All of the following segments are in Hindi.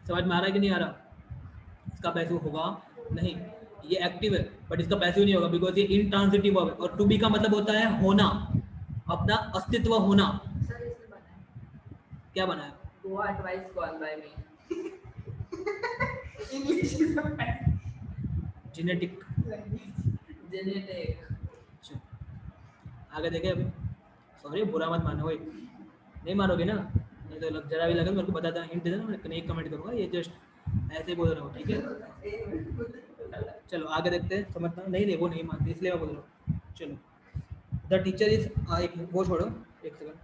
समझ में आ रहा है कि नहीं आ रहा? इसका पैसिव होगा नहीं, ये एक्टिव है बट इसका पैसिव नहीं होगा बिकॉज ये इंट्रांजिटिव वर्ब है। और टू बी का मतलब होता है होना, अपना अस्तित्व होना। सर इसने बनाया क्या बनाया? What advice gone by me? English is a bad genetic. language. Genetic. अच्छा, आगे देखे अभी। सॉरी बुरा मत मानो भाई, नहीं मारोगे ना, नहीं तो जरा भी लगे मेरे को बता देना, हिंट दे देना, मैं नहीं कमेंट करूँगा, ये जस्ट ऐसे ही बोल रहा हूँ, ठीक है। चलो आगे देखते हैं, समझना नहीं नहीं वो नहीं मानते इसलिए मैं बोल रहा हूँ। चलो, द टीचर इज, एक वो छोड़ो, एक second.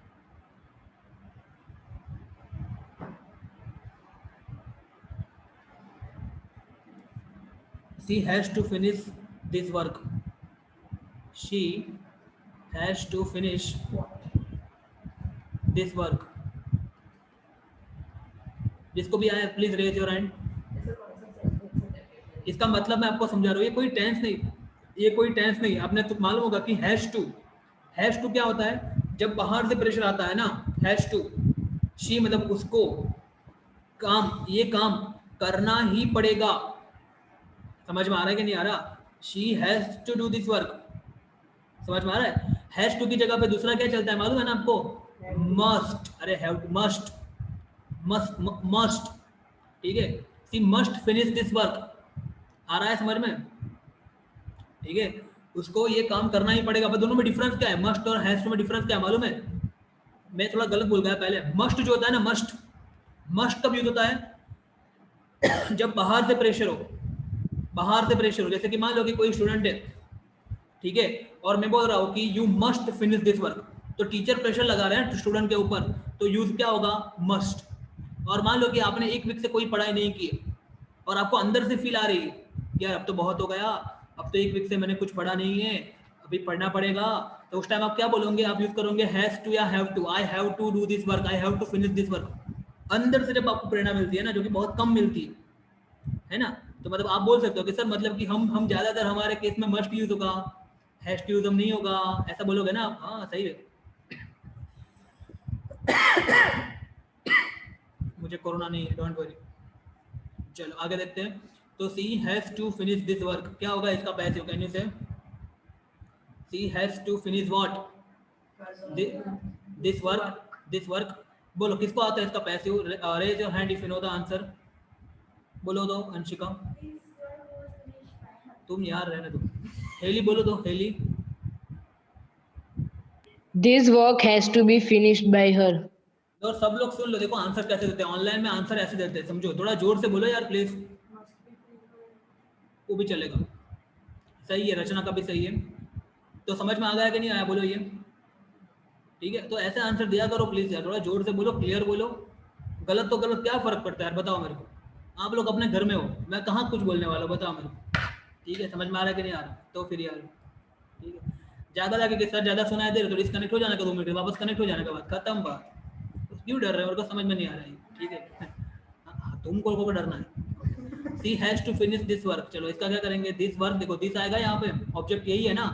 She has to finish this work. She has to finish this work. जिसको भी आया प्लीज रेज योर हैंड। ऐसा कौन सा सेंटेंस इसका मतलब मैं आपको समझा रहा हूँ, ये कोई टेंस नहीं, ये कोई टेंस नहीं। आपने तो मालूम होगा कि हैज टू क्या होता है? जब बाहर से प्रेशर आता है ना, हैज टू, शी मतलब उसको, काम, ये काम करना ही पड़ेगा। समझ में आ रहा है कि नहीं आ रहा? She has to do this work. समझ में आ रहा है? हैज टू की जगह पे दूसरा क्या चलता है मालूम है ना आपको? मस्ट। अरे हैव, मस्ट, मस्ट, ठीक है। She must finish this work. आ रहा है समझ में? ठीक है, उसको ये काम करना ही पड़ेगा। पर दोनों में डिफरेंस क्या है? मस्ट और हैज टू में डिफरेंस क्या है मालूम है? मैं थोड़ा गलत बोल गया पहले। मस्ट जो होता है ना, मस्ट, मस्ट कब यूज होता है? जब बाहर से प्रेशर हो, बाहर से प्रेशर हो। जैसे कि मान लो कि कोई स्टूडेंट है, ठीक है, और मैं बोल रहा हूँ कि you must finish this work, तो टीचर प्रेशर लगा रहे हैं स्टूडेंट के ऊपर, तो यूज क्या होगा? मस्ट। और मान लो कि आपने एक वीक से कोई पढ़ाई नहीं की है और आपको अंदर से फील आ रही है यार अब तो बहुत हो गया, अब तो एक वीक से मैंने कुछ पढ़ा नहीं है, अभी पढ़ना पड़ेगा, तो उस टाइम आप क्या बोलोगे? आप यूज करोगे हैज टू या have to. I have to do this work, I have to finish this work. अंदर से जब आपको प्रेरणा मिलती है ना, जो कि बहुत कम मिलती है ना, तो मतलब आप बोल सकते हो कि सर मतलब कि हम ज्यादातर हमारे केस में मस्ट यूज होगा, हैज टू यूज हम नहीं होगा, ऐसा बोलोगे ना आप? हाँ सही है। मुझे कोरोना नहीं है, डोंट वरी। चलो आगे देखते हैं। तो she has to finish this work, क्या होगा इसका passive? Can you say? She has to finish what? This work, this work. बोलो किसको आता है इसका passive? Raise your hand if you know the answer. बोलो दो अंशिका। तुम यार रहने दो। हेली बोलो दो, heli. This work has to be finished by her. और सब लोग सुन लो, देखो आंसर कैसे देते हैं ऑनलाइन में, आंसर ऐसे देते हैं, समझो। थोड़ा जोर से बोलो यार प्लीज, वो भी चलेगा। सही है, रचना का भी सही है। तो समझ में आ गया कि नहीं आया? बोलो ये, ठीक है। तो ऐसे आंसर दिया करो प्लीज यार, थोड़ा जोर से बोलो, क्लियर बोलो। गलत तो गलत, क्या फर्क पड़ता है यार, बताओ मेरे को। आप लोग अपने घर में हो, मैं कहाँ कुछ बोलने वाला हूँ, बताओ मेरे को। ठीक है, समझ में आ रहा है कि नहीं आ रहा? तो फिर यार ठीक है, ज़्यादा लगे कि सर ज़्यादा सुनाई दे रहे तो डिस्कनेक्ट हो जाने का 2 मिनट, वापस कनेक्ट हो जाने के बाद खत्म बात। क्यों डर रहे हो? मेरे को समझ में नहीं आ रहा है, ठीक है। तुमको को डरना है। She has to finish this work. चलो इसका क्या करेंगे? दिस वर्क, देखो दिस आएगा यहाँ पे, ऑब्जेक्ट यही है ना,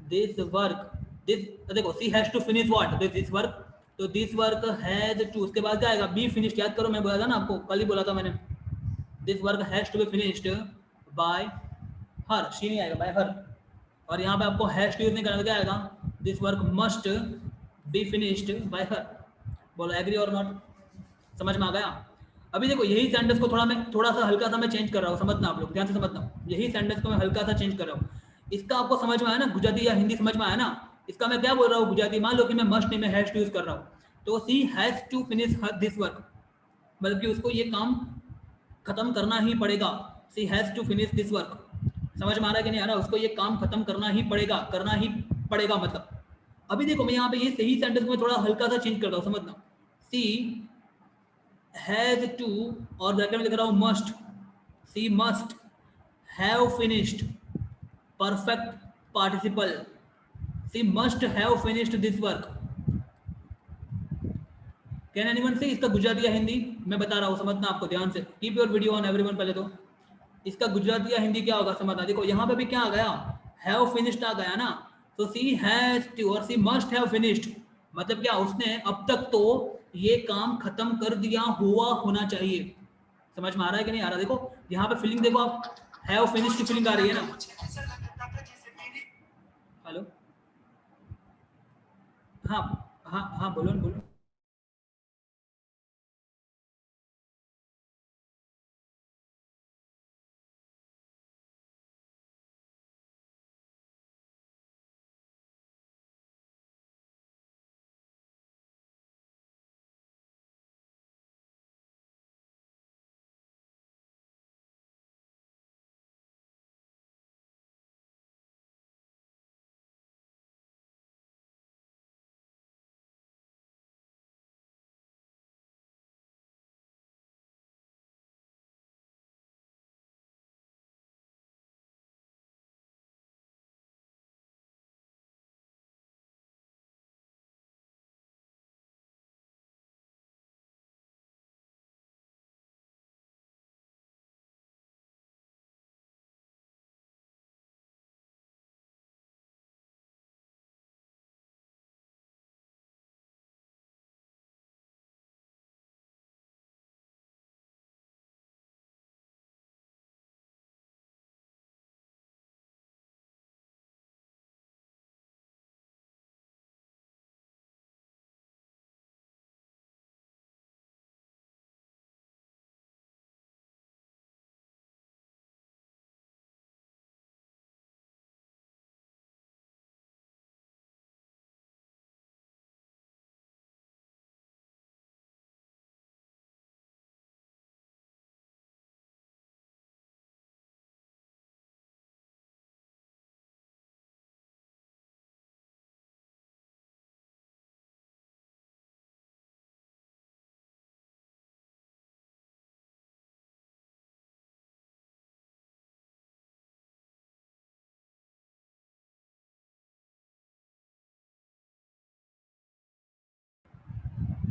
दिस वर्क, दिस, देखो she has to finish what? This work. तो दिस वर्क हैज टू, उसके बाद क्या आएगा? Be finished. याद करो, मैं बोला था ना आपको, कल ही बोला था मैंने, this work has to be finished by her, she नहीं आएगा, बाय हर। और यहाँ पे आपको हैज टू यूज नहीं करना, तो क्या आएगा? This work must be finished by हर। बोलो एग्री और नॉट? समझ में आ गया? अभी देखो यही सेंटेंस को थोड़ा सा हल्का सा मैं चेंज कर रहा हूँ, समझना आप लोग, ध्यान से समझना। यही सेंटेंस को मैं हल्का सा चेंज कर रहा हूँ। इसका आपको समझ में आया ना? गुजराती या हिंदी समझ में आया ना? इसका मैं क्या बोल रहा हूँ गुजराती? मान लो कि मैं मस्ट नहीं, मैं हैज टू यूज कर रहा हूँ, तो she has to finish this work, मतलब कि उसको ये काम खत्म करना ही पड़ेगा। She has to finish this work. समझ में आ रहा है कि नहीं आ रहा? उसको ये काम खत्म करना ही पड़ेगा, करना ही पड़ेगा मतलब। अभी देखो मैं यहाँ पे ये सही सेंटेंस में थोड़ा हल्का सा चेंज करता हूँ, समझना। सी हैज टू, और ब्रैकेट में लिख रहा हूँ must, she must have finished, perfect participle, she must have finished this work. Can anyone say? इसका गुजराती या हिंदी मैं बता रहा हूँ, समझना आपको ध्यान से। Keep your video on everyone. पहले तो इसका गुजराती या हिंदी क्या होगा समझना। देखो यहाँ पे भी क्या आ गया? हैव फिनिश्ड आ गया ना, तो सी हैज टू और सी मस्ट हैव फिनिश्ड, मतलब क्या? उसने अब तक तो ये काम खत्म कर दिया हुआ होना चाहिए। समझ में आ रहा है कि नहीं आ रहा? देखो यहाँ पे फीलिंग देखो आप, हैव फिनिश की फीलिंग आ रही है ना। हेलो, हाँ हाँ हाँ, बोलो बोलो।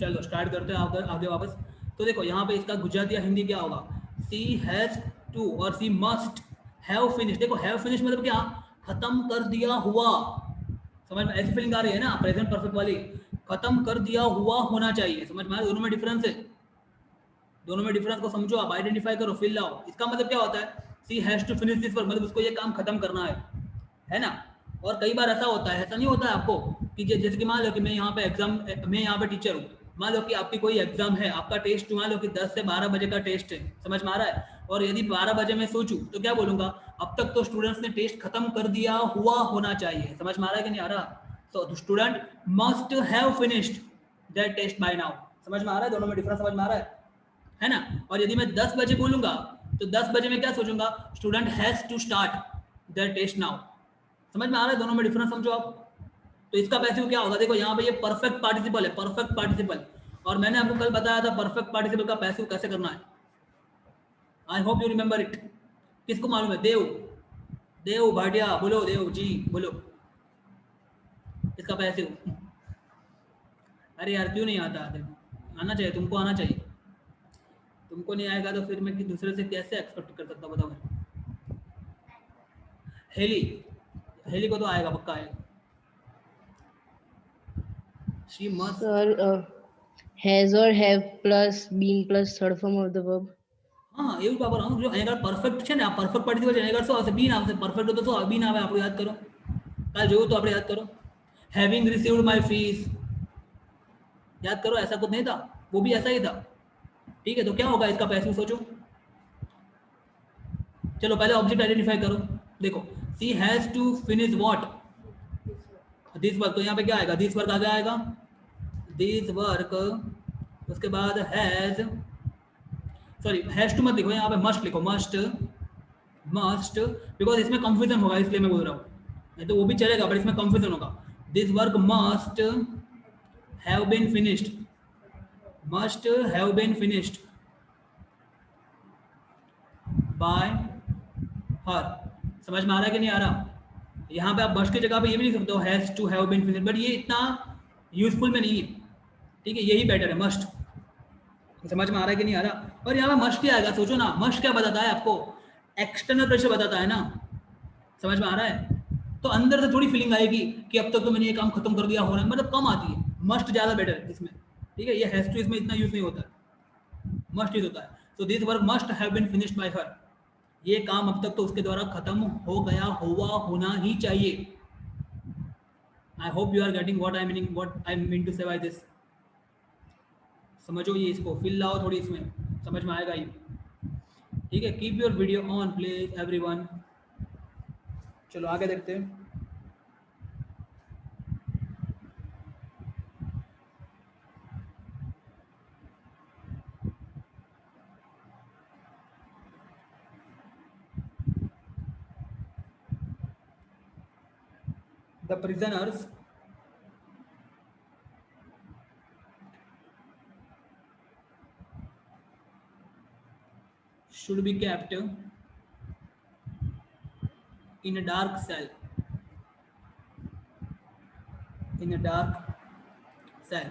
चलो स्टार्ट करते हैं आगे आगे वापस। तो देखो यहाँ पे इसका गुजराती या हिंदी क्या होगा, सी हैज टू और सी मस्ट हैव फिनिश। देखो हैव फिनिश मतलब क्या, खत्म कर दिया हुआ। समझ में ऐसी फीलिंग आ रही है ना, प्रेजेंट परफेक्ट वाली, खत्म कर दिया हुआ होना चाहिए। समझ में आ रहा है? दोनों में डिफरेंस है, दोनों में डिफरेंस को समझो आप, आइडेंटिफाई करो, फिल लाओ। इसका मतलब क्या होता है, she has to finish this work, मतलब उसको ये काम खत्म करना है ना। और कई बार ऐसा होता है, ऐसा नहीं होता है आपको कि जैसे कि मान लो कि मैं यहाँ पे एग्जाम, मैं यहाँ पे टीचर हूँ, मान लो कि आपकी कोई एग्जाम है, आपका टेस्ट मान लो कि 10 से 12 बजे का टेस्ट है। समझ में आ रहा है? और यदि 12 बजे मैं सोचूं तो क्या बोलूंगा, अब तक तो स्टूडेंट्स ने टेस्ट खत्म कर दिया हुआ होना चाहिए। समझ में आ रहा है कि नहीं आ रहा? So student must have finished that test by now. समझ में आ रहा है? दोनों में डिफरेंस समझ में आ रहा है ना। और यदि मैं 10 बजे बोलूंगा तो 10 बजे में क्या सोचूंगा, student has to start the test now. समझ में आ रहा है? दोनों में डिफरेंस समझो आप। तो इसका पैसिव क्या होगा, देखो यहाँ पे ये परफेक्ट पार्टिसिपल है, परफेक्ट पार्टिसिपल। और मैंने आपको कल बताया था परफेक्ट पार्टिसिपल का पैसिव कैसे करना है। आई होप यू रिमेंबर इट। किसको मालूम है? देव, देव भाटिया बोलो, देव जी बोलो इसका पैसिव। अरे यार क्यों नहीं आता? आना चाहिए, तुमको आना चाहिए। तुमको नहीं आएगा तो फिर मैं कि दूसरे से कैसे एक्सपेक्ट कर सकता हूँ, बताओ मेरे। हेली, हेली को तो आएगा, पक्का आएगा। She must, Sir, has or have plus been plus third form of the verb. हाँ એવું બાબત આનું જો અહીંયા પરફેક્ટ છે ને, આ પરફેક્ટ પાર્ટિસિપલ છે, અહીંયા શું આવશે? બીન આવશે। પરફેક્ટ તો શું આવે? બીન આવે। આપણે યાદ કરો, કાલ જોયું તો આપણે याद करो। हैविंग रिसीव्ड माय फीस, याद करो, ऐसा कुछ नहीं था, वो भी ऐसा ही था। ठीक है, तो क्या होगा इसका पैसिव, सोचो। चलो पहले ऑब्जेक्ट आइडेंटिफाई करो। देखो she has to finish what, this work. तो यहाँ पे क्या आएगा, दिस वर्क आगे आएगा, दिस वर्क। उसके बाद हैज, सॉरी हैज टू मत लिखो, यहाँ पे मस्ट लिखो, मस्ट, मस्ट, बिकॉज इसमें कंफ्यूजन होगा इसलिए मैं बोल रहा हूँ। नहीं तो वो भी चलेगा, बट इसमें कंफ्यूजन होगा। This work must have been finished, must have been finished by her. समझ में आ रहा है कि नहीं आ रहा? यहाँ पे आप मस्ट की जगह पे ये भी लिख सकते हो, has to have been finished, but ये इतना यूजफुल में नहीं है। ठीक है, यही बेटर है, मस्ट। समझ में आ रहा है कि नहीं आ रहा? और यहाँ पे मस्ट ही आएगा। सोचो ना, मस्ट क्या बताता है आपको, एक्सटर्नल प्रेशर बताता है ना। समझ में आ रहा है? तो अंदर से थोड़ी फीलिंग आएगी कि अब तक तो मैंने ये काम खत्म कर दिया, हो रहा है, मतलब कम आती है। मस्ट ज़्यादा बेटर है इसमें। ठीक है, ये हैज टू इसमें इतना यूज नहीं होता है, मस्ट यूज होता है। So this work must have been finished by her, ये काम अब तक तो उसके द्वारा खत्म हो गया होना ही चाहिए। I hope you are getting what I mean to say by this. समझो ये, इसको फिल लाओ थोड़ी, इसमें समझ में आएगा ये। ठीक है, keep your video on please everyone. चलो आगे देखते हैं। The prisoners should be kept in a dark cell. In a dark cell.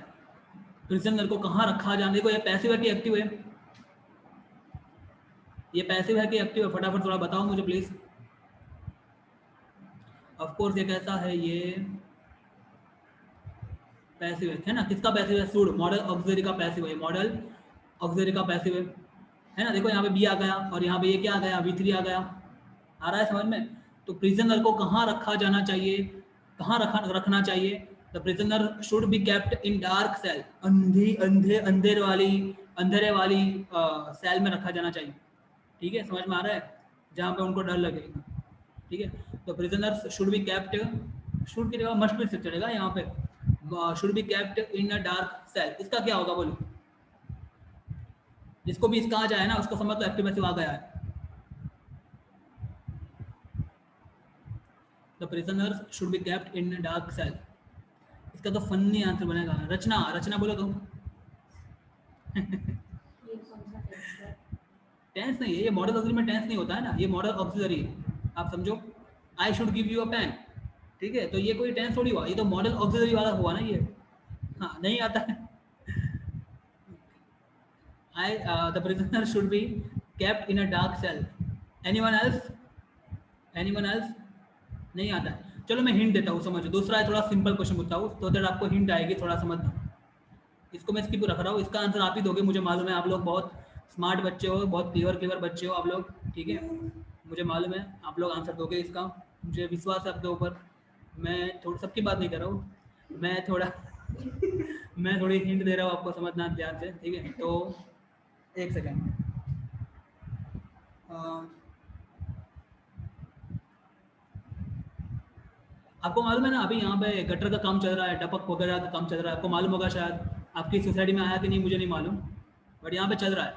Prisoner को कहाँ रखा जाने, देखो ये पैसिव है कि एक्टिव है, ये पैसिव है कि एक्टिव है, फटाफट थोड़ा बताओ मुझे प्लीज। ऑफ कोर्स ये कैसा है, ये पैसिव है ना। किसका पैसिव है? शुड, मॉडल ऑक्सिलरी का पैसिव है, मॉडल ऑक्सिलरी का पैसिव है ना। देखो यहाँ पे बी आ गया और यहाँ पे ये क्या आ गया, V3 आ गया। आ रहा है समझ में? तो प्रिजनर को कहाँ रखा जाना चाहिए, कहाँ रखना चाहिए? The prisoner should be kept in dark cell, अंधेरे वाली सेल में रखा जाना चाहिए। ठीक है, समझ में आ रहा है? जहाँ पे उनको डर लगे। ठीक है, तो prisoner should be kept, should की जगह मस्ट भी चलेगा यहाँ पे, should be kept in a dark cell. इसका क्या होगा बोलो? जिसको भी इसका आ जाए ना उसको समझ लो एक्टिव पैसिव आ गया है। The prisoners should be kept in a dark cell. इसका तो फनी आंसर बनेगा। रचना बोलो तुम। टेंस नहीं है ये, मॉडल ऑक्सिलरी में टेंस नहीं होता है ना, ये मॉडल ऑक्सिलरी है, आप समझो। I should give you a pen, ठीक है, तो ये कोई टेंस थोड़ी हुआ, ये तो मॉडल ऑक्सिलरी वाला हुआ ना ये। हाँ, नहीं आता है। The prisoner should be kept in a dark cell. Anyone else? नहीं आता है। चलो मैं हिंट देता हूँ, समझो। दूसरा है, थोड़ा सिंपल क्वेश्चन पूछता हूँ तो दैट आपको हिंट आएगी, थोड़ा समझना। इसको मैं स्किप रख रहा हूँ, इसका आंसर आप ही दोगे, मुझे मालूम है। आप लोग बहुत स्मार्ट बच्चे हो, बहुत क्लेवर बच्चे हो आप लोग, ठीक है, मुझे मालूम है आप लोग आंसर दोगे इसका, मुझे विश्वास है आपके ऊपर। मैं थोड़ी सबकी बात नहीं कर रहा हूँ, मैं थोड़ी हिंट दे रहा हूँ आपको, समझना ध्यान से, ठीक है। तो एक सेकेंड, आपको मालूम है ना, अभी यहाँ पे गटर का काम चल रहा है, टपक वगैरह का काम चल रहा है, आपको मालूम होगा शायद, आपकी सोसाइटी में आया कि नहीं मुझे नहीं मालूम, बट यहाँ पे चल रहा है।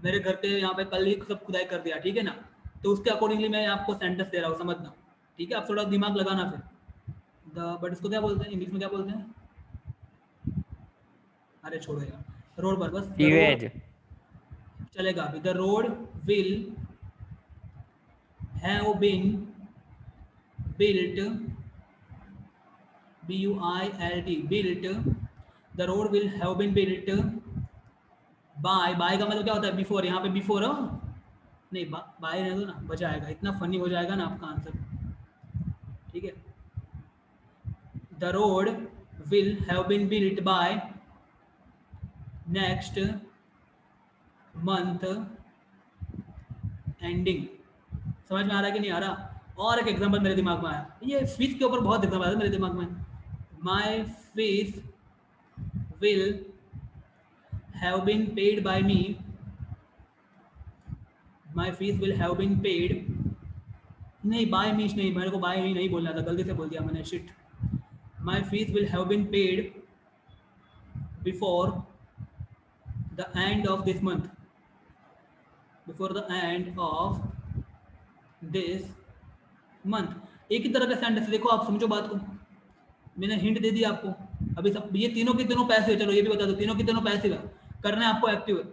मेरे घर के यहाँ पे कल ही सब खुदाई कर दिया, ठीक है ना, तो उसके अकॉर्डिंगली मैं आपको सेंटेंस दे रहा हूँ, समझना, ठीक है। आप थोड़ा दिमाग लगाना फिर। बट इसको क्या बोलते हैं इंग्लिश में, क्या बोलते हैं? अरे छोड़ो यार, रोड पर बस चलेगा अभी। The road will have been built, B-U-I-L-T, built, the road will have been built by का मतलब क्या होता है? बिफोर। यहाँ पे बिफोर हो नहीं, बाय नहीं दो ना, बचा आएगा, इतना फनी हो जाएगा ना आपका आंसर, ठीक है। The road will have been built by next month ending. समझ में आ रहा है कि नहीं आ रहा? और एक एग्जांपल मेरे दिमाग में आया, ये फीस के ऊपर बहुत एग्जांपल आया मेरे दिमाग में। My fees will have been paid by me, my fees will have been paid, नहीं बाय मी नहीं, मेरे को बाय मी नहीं बोलना था, गलती से बोल दिया मैंने, shit. My fees will have been paid before the end of this month, before the end of this month. एक ही तरह का सेंटेंस, देखो आप समझो बात को, मैंने हिंट दे दिया आपको। अभी सब ये तीनों के तीनों पैसिव है, चलो ये भी बता दो, तीनों के तीनों पैसिव है, करना है आपको एक्टिव है,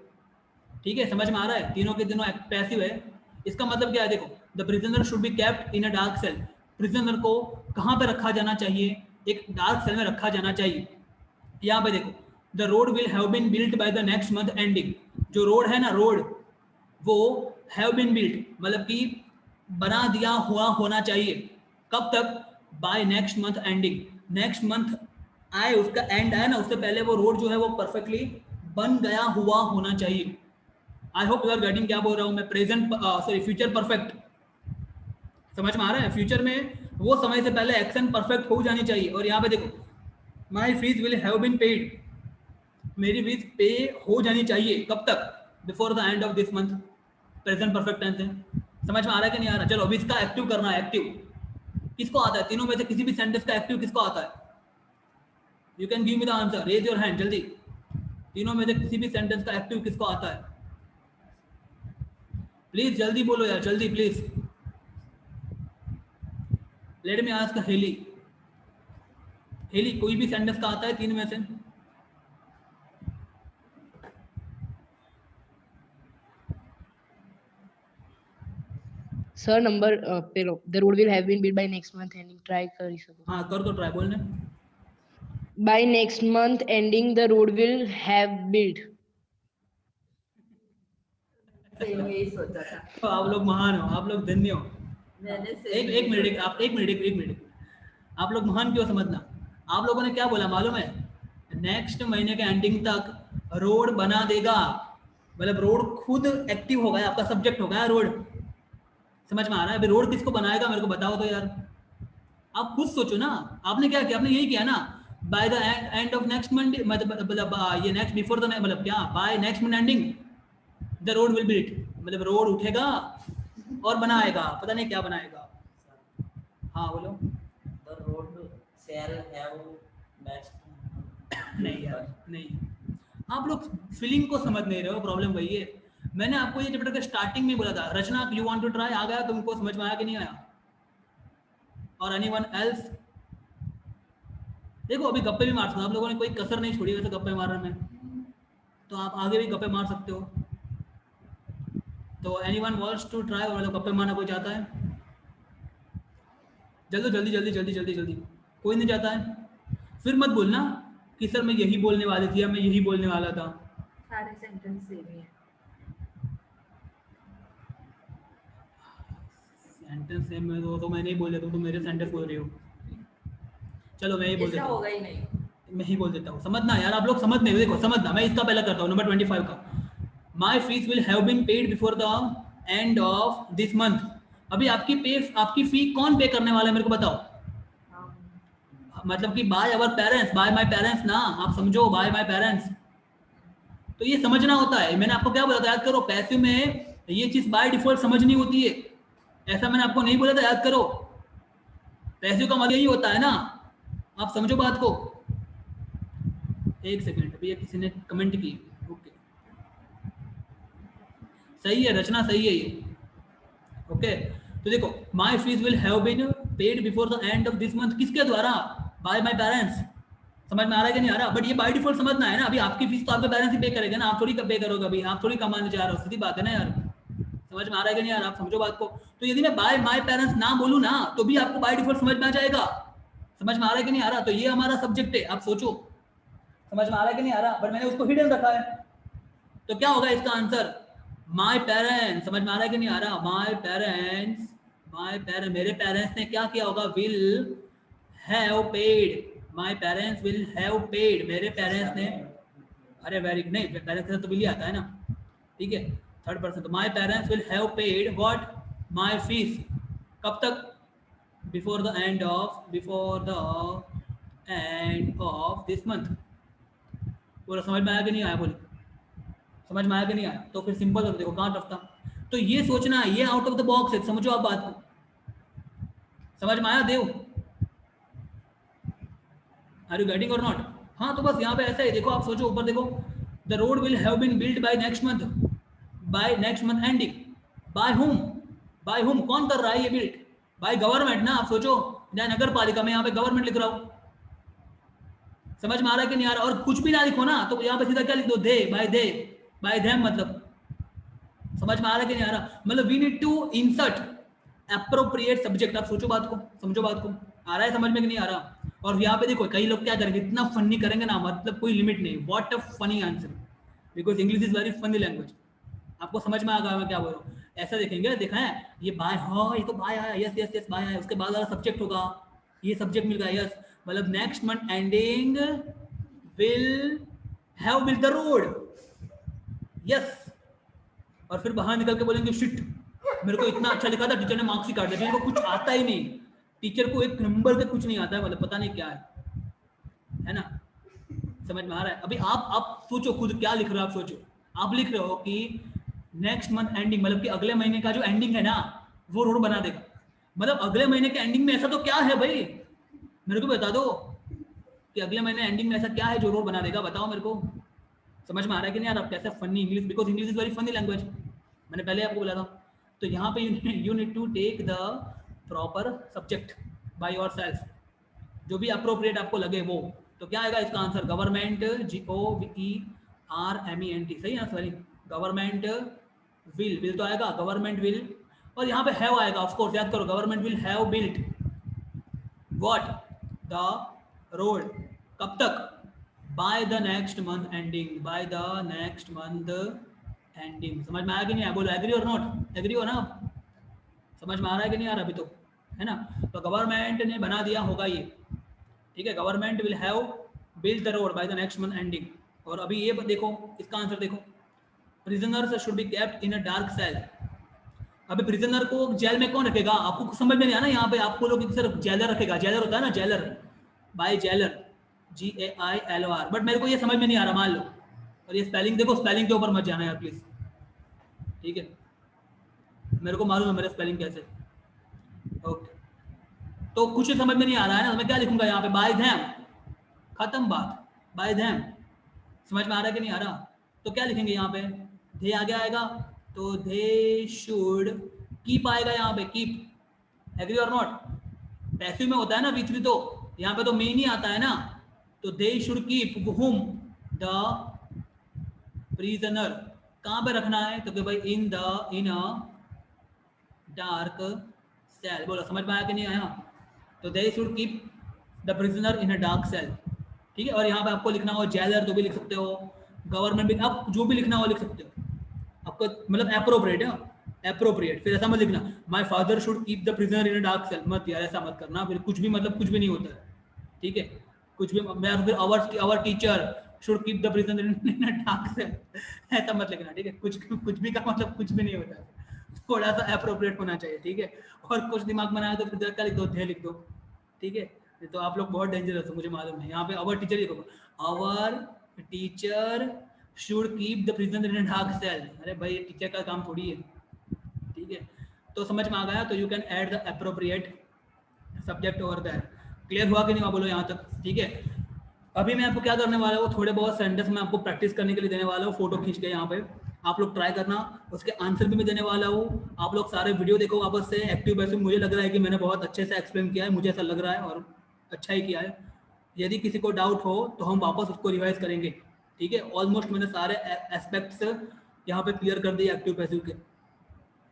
ठीक है, समझ में आ रहा है? तीनों के तीनों पैसिव है। इसका मतलब क्या है? देखो, the prisoner should be kept in a dark cell. Prisoner को कहाँ पे रखा जाना चाहिए? एक डार्क सेल में रखा जाना चाहिए। यहाँ पे देखो, the road will have been built by the next month ending. जो रोड है ना, रोड वो हैव बीन बिल्ट मतलब कि बना दिया हुआ होना चाहिए। कब तक? By next month ending. Next month आए, उसका एंड आए ना, उससे पहले वो रोड जो है वो परफेक्टली बन गया हुआ होना चाहिए। I hope you are getting क्या बोल रहा हूँ मैं, प्रेजेंट सॉरी फ्यूचर परफेक्ट, समझ में आ रहा है? फ्यूचर में वो समय से पहले एक्शन परफेक्ट हो जानी चाहिए। और यहाँ पे देखो, my fees will have been paid, मेरी फीस पे हो जानी चाहिए कब तक? Before the end of this month, present perfect tense है। समझ में आ रहा है कि नहीं आ रहा? चलो अभी इसका एक्टिव करना है। एक्टिव किसको आता है? तीनों में से किसी भी सेंटेंस का एक्टिव किसको आता है? You can give me the answer, raise your hand जल्दी। तीनों में से किसी भी सेंटेंस का एक्टिव किसको आता है? प्लीज जल्दी बोलो यार, जल्दी please. Let me ask Heli, Heli कोई भी सेंटेंस का आता है तीन में से? सर नंबर पेलो, the road will have been build by next month ending, try कर શકો। हाँ कर दो ट्राई, बोलने। By next month ending the road will have build. Same यही सोचा था तो आप लोग महान हो, आप लोग धन्य हो। मैंने एक मिनट, आप एक मिनट, आप लोग महान क्यों समझना? आप लोगों ने क्या बोला मालूम है? नेक्स्ट महीने के एंडिंग तक रोड बना देगा, मतलब रोड खुद एक्टिव हो गया, आपका सब्जेक्ट हो गया रोड। समझ में आ रहा है? अभी रोड किसको बनाएगा मेरे को बताओ तो यार, आप खुद सोचो ना। आपने क्या किया? आपने यही किया ना, by the end of next Monday, मतलब ये नेक्स्ट बिफोर द, मतलब क्या, by next month ending the road will be it, मतलब रोड उठेगा और बनाएगा, पता नहीं क्या बनाएगा। हाँ बोलो। The road shall have next. नहीं यार नहीं, आप लोग फीलिंग को समझ नहीं रहे हो, प्रॉब्लम वही है। मैंने आपको ये चैप्टर के स्टार्टिंग में बोला था, रचना यू वांट टू ट्राई, आ गया तुमको? समझ में आया कि नहीं आया? और एनीवन एल्स? देखो अभी गप्पे भी मार सकते हो आप लोगों ने, कोई कसर नहीं छोड़ी वैसे गप्पे मारने में, तो आप आगे भी गप्पे मार सकते हो। तो एनीवन वांट्स टू ट्राई, और गप्पे मारना कोई चाहता है? जल्दी जल्दी जल्दी जल्दी जल्दी जल्दी, कोई नहीं चाहता है? फिर मत बोलना कि सर मैं यही बोलने वाली थी या मैं यही बोलने वाला था। सारे सेंटेंस सेम ही है सेंटेंस सेम है तो मैं नहीं बोल देता हूँ, तो मेरे सेंटेंस बोल रही हो। चलो मैं ही बोल ऐसा देता हूँ, होगा ही नहीं मैं ही बोल देता हूँ। समझना यार, आप लोग समझ नहीं हो। देखो समझना, मैं इसका पहला करता हूँ, नंबर 25 का। My fees will have been paid before the end of this month. अभी आपकी फी कौन पे करने वाला है मेरे को बताओ? मतलब कि by our parents, by my parents ना, आप समझो, बाय माय पेरेंट्स। तो ये समझना होता है। मैंने आपको क्या बोला था, याद करो, पैसिव में ये चीज बाय डिफॉल्ट समझनी होती है। ऐसा मैंने आपको नहीं बोला था, याद करो। पैसिव का मतलब यही होता है ना, आप समझो बात को। एक सेकंड, अभी ये किसी ने कमेंट की, ओके सही है, रचना सही है ये, ओके। तो देखो, my fees will have been paid before the end of this month, किसके द्वारा? By my parents. समझ में आ रहा है कि नहीं आ रहा? बट ये बाय डिफॉल्ट समझना है ना, अभी आपकी फीस तो आपके पेरेंट्स ही पे करेंगे ना, आप थोड़ी पे करोगे, अभी आप थोड़ी कमाने जा रहे हो, सीधी बात है ना यार। समझ में आ रहा है कि नहीं यार? आप समझो बात को। तो यदि मैं बाय माय पेरेंट्स ना बोलूँ ना, तो भी आपको बाय डिफॉल्ट समझ में आ जाएगा। समझ में आ रहा है कि नहीं आ रहा? तो ये हमारा सब्जेक्ट है, आप सोचो समझ में आ रहा है कि नहीं आ रहा? बट मैंने उसको हिडन रखा है, तो क्या होगा इसका आंसर? My parents. समझ में आ रहा है कि नहीं आ रहा? माय पेरेंट्स, माय पेरेंट्स, मेरे पेरेंट्स ने क्या किया होगा? Will have paid, my parents will have paid, मेरे पेरेंट्स ने, अरे वेरी गुड, नहीं पेरेंट्स से तो बिल ही आता है ना, ठीक है, थर्ड पर्सन। तो my parents will have paid what? My fees. कब तक? Before the end of this month. पूरा समझ में आया कि नहीं आया? बोलो समझ में आया कि नहीं आया? तो फिर सिंपल है, देखो कहाँ टफ था। तो ये सोचना, ये आउट ऑफ द बॉक्स है, समझो आप बात को। समझ में आया देव? आर यू गेटिंग और नॉट? हाँ तो बस यहाँ पे ऐसा ही देखो, आप सोचो ऊपर देखो, the road will have been build by next month ending, by whom? By whom, कौन कर रहा है ये बिल्ड? बाय गवर्नमेंट ना, आप सोचो, नगर पालिका में यहाँ पे गवर्नमेंट लिख रहा हूँ। समझ में आ रहा है कि नहीं आ रहा? और कुछ भी ना लिखो ना, तो यहाँ पे सीधा क्या लिख दो? दे, बाय देम, मतलब समझ में आ रहा है कि नहीं आ रहा? मतलब we need to insert appropriate subject. आप सोचो बात को, समझो बात को, आ रहा है समझ में कि नहीं आ रहा? और यहाँ पे देखो, कई लोग क्या करेंगे, इतना फनी करेंगे ना, मतलब कोई लिमिट नहीं। What a funny answer, because English is very funny language. आपको समझ में आ गया मैं क्या बोल रहा हूँ? ऐसा देखेंगे, देखा है ये बाय, हाँ ये तो बाय आया, यस यस यस बाय आया, उसके बाद वाला सब्जेक्ट होगा, ये सब्जेक्ट मिल गया, यस, मतलब next month ending will have build the road, yes. और फिर बाहर निकल के बोलेंगे शिट मेरे को इतना अच्छा लिखा था टीचर ने मार्क्स ही काट दिया, टीचर को कुछ आता ही नहीं, टीचर को एक नंबर का कुछ नहीं आता है, मतलब पता नहीं क्या है ना। समझ में आ रहा है? अभी आप सोचो खुद क्या लिख रहे हो, आप सोचो, आप लिख रहे हो कि नेक्स्ट मंथ एंडिंग, मतलब कि अगले महीने का जो एंडिंग है ना वो रोड बना देगा, मतलब अगले महीने के एंडिंग में ऐसा तो क्या है भाई, मेरे को बता दो कि अगले महीने एंडिंग में ऐसा क्या है जो रोड बना देगा, बताओ मेरे को। समझ में आ रहा है कि नहीं यार? आप कैसे funny English, because English is very funny language, मैंने पहले आपको बोला था। तो यहाँ पे you need to take the proper subject by your yourself भी अप्रोप्रिएट आपको लगे वो। तो क्या आएगा इसका आंसर? गवर्नमेंट, GOVERNMENT, सही है ना? सॉरी, गवर्नमेंट विल तो आएगा, गवर्नमेंट विल, और यहाँ पे हैव आएगा ऑफ कोर्स, याद करो, government will have built what the road, कब तक? Bye the next month ending, bye the next month ending. समझ में आया कि नहीं आया? बोलो एग्री और नॉट, एग्री हो ना? समझ में आ रहा है कि नहीं आ रहा अभी तो, है ना? तो गवर्नमेंट ने बना दिया होगा ये, ठीक है, government will have build the road by the next month ending. और अभी ये देखो, इसका आंसर देखो, prisoners should be kept in a dark cell. अभी प्रिजनर को जेल में कौन रखेगा? आपको समझ में नहीं आना, यहाँ पे आपको लोग सिर्फ जेलर रखेगा, जेलर होता है ना, jailer, by jailer, GAILOR, but मेरे को ये समझ में नहीं आ रहा, मान लो। और ये स्पेलिंग देखो, स्पेलिंग के ऊपर मत जाना यार प्लीज, ठीक है, मेरे को मालूम है मेरा स्पेलिंग कैसे। ओके, तो कुछ समझ में नहीं आ रहा है ना, तो मैं क्या लिखूंगा यहाँ पे? बाय देम, खत्म बात, बाय देम। समझ में आ रहा है कि नहीं आ रहा? तो क्या लिखेंगे यहाँ पे? दे आगे आएगा, तो दे शुड कीप आएगा यहाँ पे, कीप, एग्री और नॉट? पैसिव में होता है ना बीच में, तो यहाँ पे तो मेन ही आता है ना, तो दे शुड कीप हुम, द प्रिजनर, कहाँ पे रखना है? तो भाई इन अ डार्क सेल। बोलो समझ में आया कि नहीं आया? तो they should keep the prisoner in a dark cell, ठीक है। और यहाँ पे आपको लिखना हो जेलर तो भी लिख सकते हो, गवर्नमेंट भी, आप जो भी लिखना हो लिख सकते हो, आपको मतलब एप्रोप्रिएट है, एप्रोप्रिएट। फिर ऐसा मत लिखना my father should keep the prisoner in a dark cell, मत यार, ऐसा मत करना, फिर कुछ भी मतलब कुछ भी नहीं होता है, ठीक है, कुछ भी। मैं फिर our teacher should keep the prisoner in a dark cell, ऐसा मत लिखना, ठीक है। कुछ भी का मतलब कुछ भी नहीं होता है, थोड़ा सा एप्रोप्रिएट होना चाहिए, ठीक है। और कुछ दिमाग बनाया तो फिर क्या लिख दो? थे लिख दो, ठीक है। तो आप लोग बहुत डेंजरस हो, मुझे मालूम है। यहाँ पे आवर टीचर लिखो, our teacher should keep the prisoner in a dark cell. अरे भाई टीचर का काम थोड़ी है, ठीक है। तो समझ में आ गया? तो you can add the appropriate subject over there. Clear हुआ कि नहीं हुआ? बोलो यहाँ तक, ठीक है। अभी मैं आपको क्या करने वाला हूँ, थोड़े बहुत सेंटेंस मैं आपको प्रैक्टिस करने के लिए देने वाला हूँ, फोटो खींच के यहाँ पे आप लोग ट्राई करना, उसके आंसर भी मैं देने वाला हूँ। आप लोग सारे वीडियो देखो वापस से, एक्टिव पैसिव। मुझे लग रहा है कि मैंने बहुत अच्छे से एक्सप्लेन किया है, मुझे ऐसा लग रहा है, और अच्छा ही किया है। यदि किसी को डाउट हो तो हम वापस उसको रिवाइज करेंगे, ठीक है। ऑलमोस्ट मैंने सारे एस्पेक्ट्स यहाँ पे क्लियर कर दिए एक्टिव पैसिव के,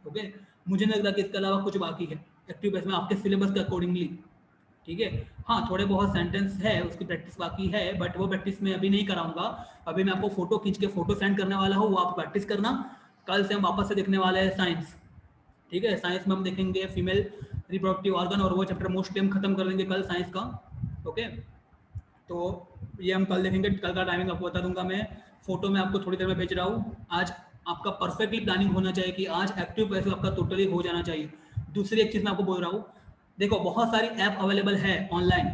ओके। मुझे नहीं लगता कि इसके अलावा कुछ बाकी है एक्टिव पैसिव में आपके सिलेबस के अकॉर्डिंगली, ठीक है। हाँ, थोड़े बहुत सेंटेंस है उसकी प्रैक्टिस बाकी है, बट वो प्रैक्टिस मैं अभी नहीं कराऊंगा। अभी मैं आपको फोटो खींच के फोटो सेंड करने वाला हूँ, वो आप प्रैक्टिस करना। कल से हम वापस से देखने वाले हैं साइंस, ठीक है। साइंस में हम देखेंगे फीमेल रिप्रोडक्टिव ऑर्गन, और वो चैप्टर मोस्टली हम खत्म कर देंगे कल साइंस का, ओके। तो ये हम कल देखेंगे, कल का टाइमिंग आपको बता दूंगा मैं, फोटो में आपको थोड़ी देर में भेज रहा हूँ। आज आपका परफेक्टली प्लानिंग होना चाहिए कि आज एक्टिव पैसिव आपका टोटली हो जाना चाहिए। दूसरी एक चीज़ मैं आपको बोल रहा हूँ, देखो बहुत सारी ऐप अवेलेबल है ऑनलाइन,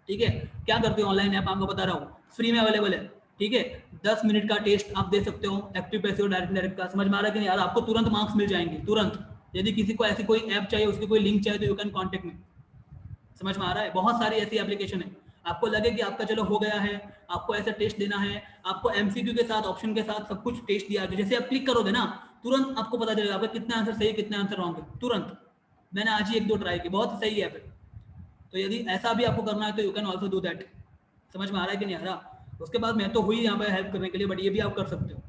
ठीक है। क्या करते हो ऑनलाइन ऐप, आपको बता रहा हूँ, फ्री में अवेलेबल है, ठीक है। 10 मिनट का टेस्ट आप दे सकते हो एक्टिव पैसिव डायरेक्ट का। समझ में आ रहा है कि नहीं यार? आपको तुरंत मार्क्स मिल जाएंगे, तुरंत। यदि किसी को ऐसी कोई ऐप चाहिए, उसकी कोई लिंक चाहिए, तो यू कैन कॉन्टेक्ट मी। समझ में आ रहा है? बहुत सारी ऐसी एप्लीकेशन है। आपको लगे कि आपका चलो हो गया है, आपको ऐसा टेस्ट देना है, आपको एमसीक्यू के साथ, ऑप्शन के साथ सब कुछ टेस्ट दिया है, जैसे आप क्लिक करोगे ना, तुरंत आपको पता चलेगा आपका कितने आंसर सही है, कितने आंसर रॉन्ग है, तुरंत। मैंने आज ही 1-2 ट्राई की, बहुत सही ऐप है। तो यदि ऐसा भी आपको करना है तो you can also do that. समझ में आ रहा है कि नहीं आ रहा? उसके बाद मैं तो हुई यहाँ पे हेल्प करने के लिए, बट ये भी आप कर सकते हो।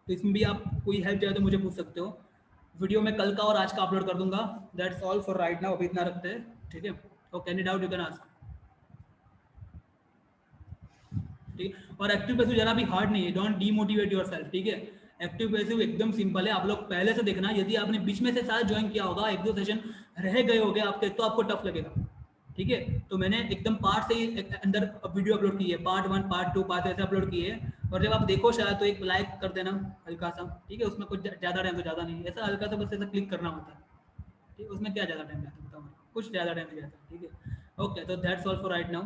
तो इसमें भी आप कोई हेल्प चाहिए तो मुझे पूछ सकते हो। वीडियो में कल का और आज का अपलोड कर दूंगा। That's all for right now, अभी इतना रखते हैं, ठीक है। Okay, any doubt you can ask, ठीक है। और एक्टिव पैसिव जरा भी हार्ड नहीं है, डोंट डीमोटिवेट योरसेल्फ, ठीक है। एक्टिव पैसिव एकदम सिंपल है, आप लोग पहले से देखना। यदि आपने बीच में से शायद ज्वाइन किया होगा, 1-2 सेशन रह गए होंगे आपके, तो आपको टफ लगेगा, ठीक है। तो मैंने एकदम पार्ट से ही अंदर वीडियो अपलोड की है, पार्ट 1, पार्ट 2, पार्ट ऐसे अपलोड किए हैं। और जब आप देखो शायद तो एक लाइक कर देना हल्का सा, ठीक है, उसमें कुछ ज़्यादा टाइम तो ज़्यादा नहीं, ऐसा हल्का सा बस ऐसा क्लिक करना होता है, ठीक है, उसमें क्या ज़्यादा टाइम लगता है बताओ, कुछ ज़्यादा टाइम नहीं जाता, ठीक है। ओके, तो that's all for right now.